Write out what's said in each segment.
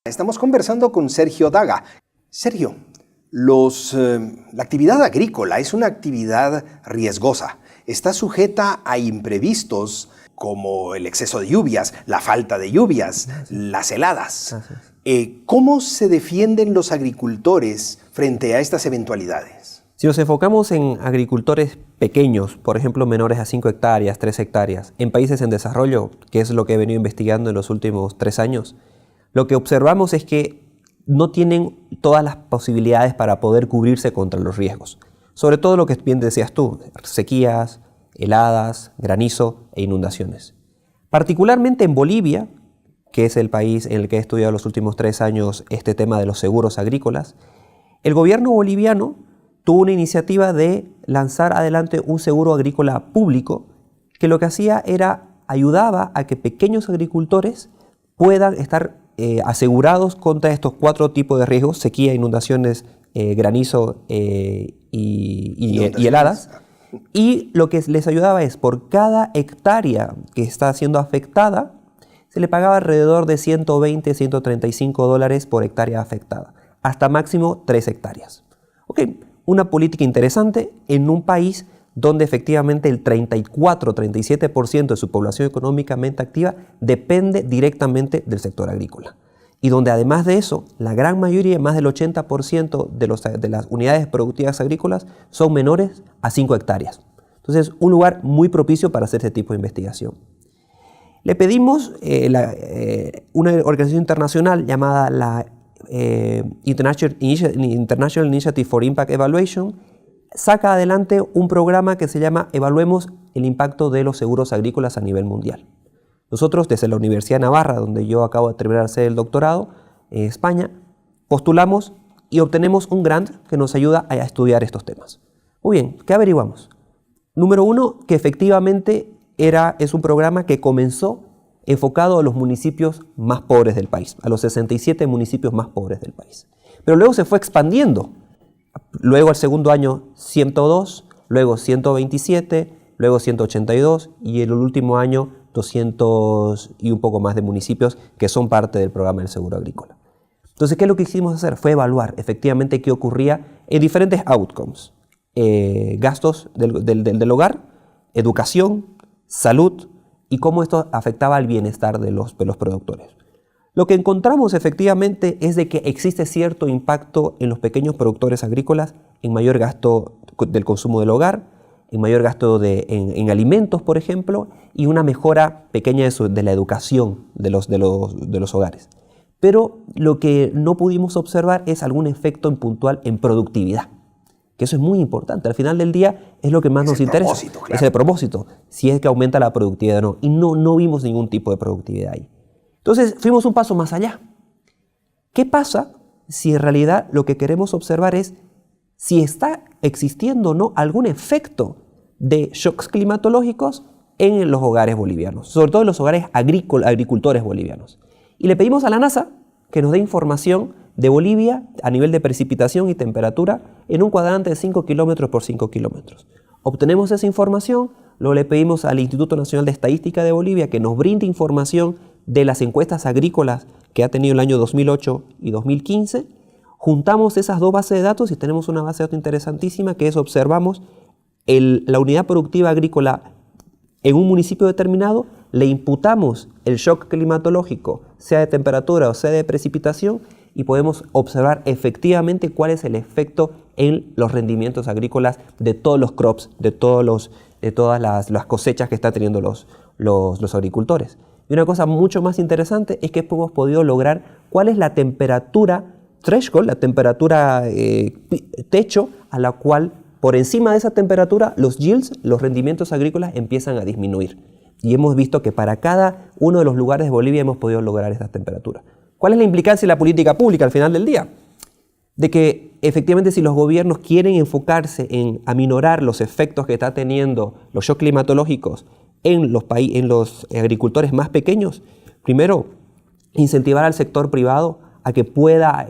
Estamos conversando con Sergio Daga. Sergio, la actividad agrícola es una actividad riesgosa. Está sujeta a imprevistos como el exceso de lluvias, la falta de lluvias, las heladas. ¿Cómo se defienden los agricultores frente a estas eventualidades? Si nos enfocamos en agricultores pequeños, por ejemplo menores a 5 hectáreas, 3 hectáreas, en países en desarrollo, que es lo que he venido investigando en los últimos 3 años, lo que observamos es que no tienen todas las posibilidades para poder cubrirse contra los riesgos. Sobre todo lo que bien decías tú, sequías, heladas, granizo e inundaciones. Particularmente en Bolivia, que es el país en el que he estudiado los últimos 3 años este tema de los seguros agrícolas, el gobierno boliviano tuvo una iniciativa de lanzar adelante un seguro agrícola público que lo que hacía era ayudaba a que pequeños agricultores puedan estar asegurados contra estos 4 tipos de riesgos: sequía, inundaciones, granizo y heladas. Y lo que les ayudaba es, por cada hectárea que está siendo afectada, se le pagaba alrededor de $120, $135 por hectárea afectada, hasta máximo 3 hectáreas. Una política interesante en un país donde efectivamente el 34-37% de su población económicamente activa depende directamente del sector agrícola. Y donde además de eso, la gran mayoría, más del 80% de las unidades productivas agrícolas son menores a 5 hectáreas. Entonces, un lugar muy propicio para hacer ese tipo de investigación. Le pedimos una organización internacional llamada la International Initiative for Impact Evaluation, saca adelante un programa que se llama Evaluemos el impacto de los seguros agrícolas a nivel mundial. Nosotros, desde la Universidad de Navarra, donde yo acabo de terminar de hacer el doctorado, en España, postulamos y obtenemos un grant que nos ayuda a estudiar estos temas. Muy bien, ¿qué averiguamos? Número 1, que efectivamente es un programa que comenzó enfocado a los municipios más pobres del país, a los 67 municipios más pobres del país. Pero luego se fue expandiendo. Luego al segundo año 102, luego 127, luego 182 y en el último año 200 y un poco más de municipios que son parte del programa del seguro agrícola. Entonces, ¿qué es lo que quisimos hacer? Fue evaluar efectivamente qué ocurría en diferentes outcomes. Gastos del hogar, educación, salud y cómo esto afectaba al bienestar de los productores. Lo que encontramos efectivamente es de que existe cierto impacto en los pequeños productores agrícolas en mayor gasto del consumo del hogar, en mayor gasto en alimentos, por ejemplo, y una mejora pequeña de la educación de los hogares. Pero lo que no pudimos observar es algún efecto puntual en productividad, que eso es muy importante. Al final del día es lo que más nos interesa. Claro. Es el propósito, si es que aumenta la productividad o no. Y no vimos ningún tipo de productividad ahí. Entonces fuimos un paso más allá. ¿Qué pasa si en realidad lo que queremos observar es si está existiendo o no algún efecto de shocks climatológicos en los hogares bolivianos, sobre todo en los hogares agricultores bolivianos? Y le pedimos a la NASA que nos dé información de Bolivia a nivel de precipitación y temperatura en un cuadrante de 5 kilómetros por 5 kilómetros. Obtenemos esa información, luego le pedimos al Instituto Nacional de Estadística de Bolivia que nos brinde información de las encuestas agrícolas que ha tenido el año 2008 y 2015, juntamos esas 2 bases de datos y tenemos una base de datos interesantísima que es observamos la unidad productiva agrícola en un municipio determinado, le imputamos el shock climatológico, sea de temperatura o sea de precipitación, y podemos observar efectivamente cuál es el efecto en los rendimientos agrícolas de todos los crops, de todas las cosechas que están teniendo los agricultores. Y una cosa mucho más interesante es que hemos podido lograr cuál es la temperatura threshold, la temperatura techo, a la cual por encima de esa temperatura los yields, los rendimientos agrícolas empiezan a disminuir. Y hemos visto que para cada uno de los lugares de Bolivia hemos podido lograr esta temperatura. ¿Cuál es la implicancia de la política pública al final del día? De que efectivamente si los gobiernos quieren enfocarse en aminorar los efectos que está teniendo los shocks climatológicos en los agricultores más pequeños, primero, incentivar al sector privado a que pueda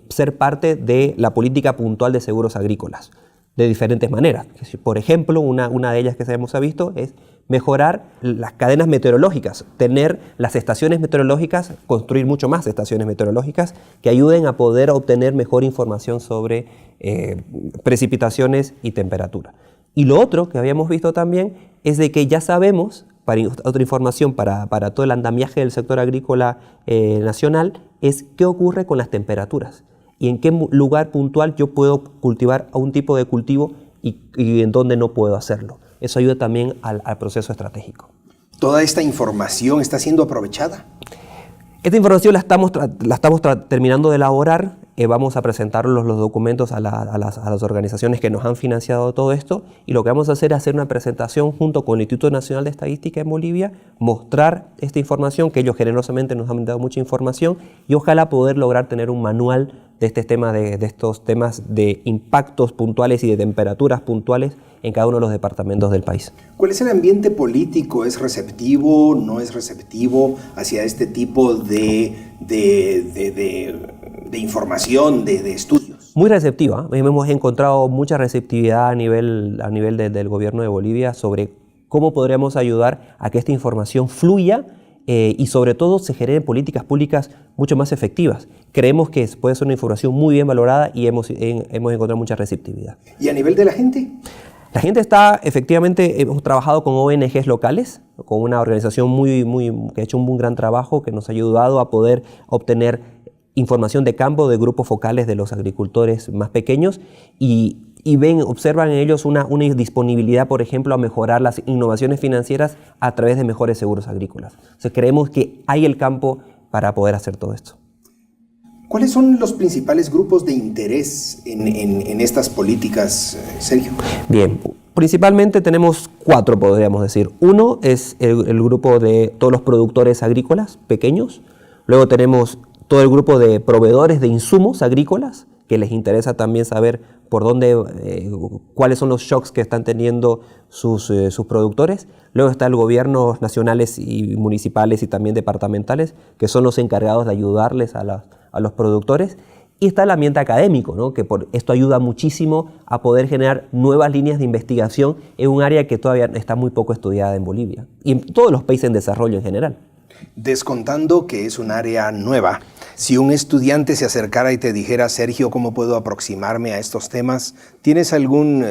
ser parte de la política puntual de seguros agrícolas de diferentes maneras. Por ejemplo, una de ellas que hemos visto es mejorar las cadenas meteorológicas, tener las estaciones meteorológicas, construir mucho más estaciones meteorológicas que ayuden a poder obtener mejor información sobre precipitaciones y temperatura. Y lo otro que habíamos visto también es de que ya sabemos, otra información para todo el andamiaje del sector agrícola nacional, es qué ocurre con las temperaturas y en qué lugar puntual yo puedo cultivar a un tipo de cultivo y en dónde no puedo hacerlo. Eso ayuda también al proceso estratégico. ¿Toda esta información está siendo aprovechada? Esta información la estamos terminando de elaborar. Vamos a presentar los documentos a las organizaciones que nos han financiado todo esto, y lo que vamos a hacer es hacer una presentación junto con el Instituto Nacional de Estadística en Bolivia, mostrar esta información, que ellos generosamente nos han dado mucha información, y ojalá poder lograr tener un manual de estos temas de impactos puntuales y de temperaturas puntuales en cada uno de los departamentos del país. ¿Cuál es el ambiente político? ¿Es receptivo? ¿No es receptivo hacia este tipo de información, de estudios? Muy receptiva. Hemos encontrado mucha receptividad a nivel del gobierno de Bolivia sobre cómo podríamos ayudar a que esta información fluya y sobre todo se generen políticas públicas mucho más efectivas. Creemos que puede ser una información muy bien valorada y hemos encontrado mucha receptividad. ¿Y a nivel de la gente? La gente efectivamente, hemos trabajado con ONGs locales, con una organización que ha hecho un muy gran trabajo, que nos ha ayudado a poder obtener información de campo de grupos focales de los agricultores más pequeños y observan en ellos una disponibilidad, por ejemplo, a mejorar las innovaciones financieras a través de mejores seguros agrícolas. Entonces, creemos que hay el campo para poder hacer todo esto. ¿Cuáles son los principales grupos de interés en estas políticas, Sergio? Bien, principalmente tenemos 4, podríamos decir. Uno es el grupo de todos los productores agrícolas pequeños. Luego tenemos todo el grupo de proveedores de insumos agrícolas, que les interesa también saber por dónde, cuáles son los shocks que están teniendo sus productores. Luego están los gobiernos nacionales y municipales y también departamentales, que son los encargados de ayudarles a los productores. Y está el ambiente académico, ¿no? Que esto ayuda muchísimo a poder generar nuevas líneas de investigación en un área que todavía está muy poco estudiada en Bolivia y en todos los países en desarrollo en general. Descontando que es un área nueva, si un estudiante se acercara y te dijera, Sergio, ¿cómo puedo aproximarme a estos temas? ¿Tienes algún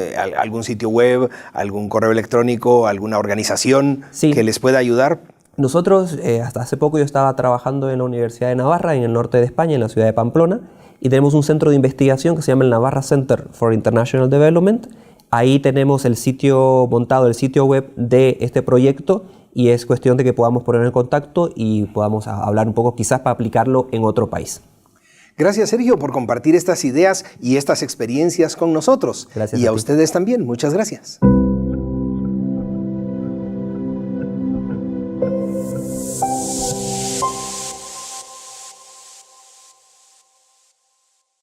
sitio web, algún correo electrónico, alguna organización que les pueda ayudar? Nosotros, hasta hace poco yo estaba trabajando en la Universidad de Navarra, en el norte de España, en la ciudad de Pamplona, y tenemos un centro de investigación que se llama el Navarra Center for International Development. Ahí tenemos el sitio montado, el sitio web de este proyecto, y es cuestión de que podamos poner en contacto y podamos hablar un poco, quizás para aplicarlo en otro país. Gracias, Sergio, por compartir estas ideas y estas experiencias con nosotros. Gracias y a ustedes también. Muchas gracias.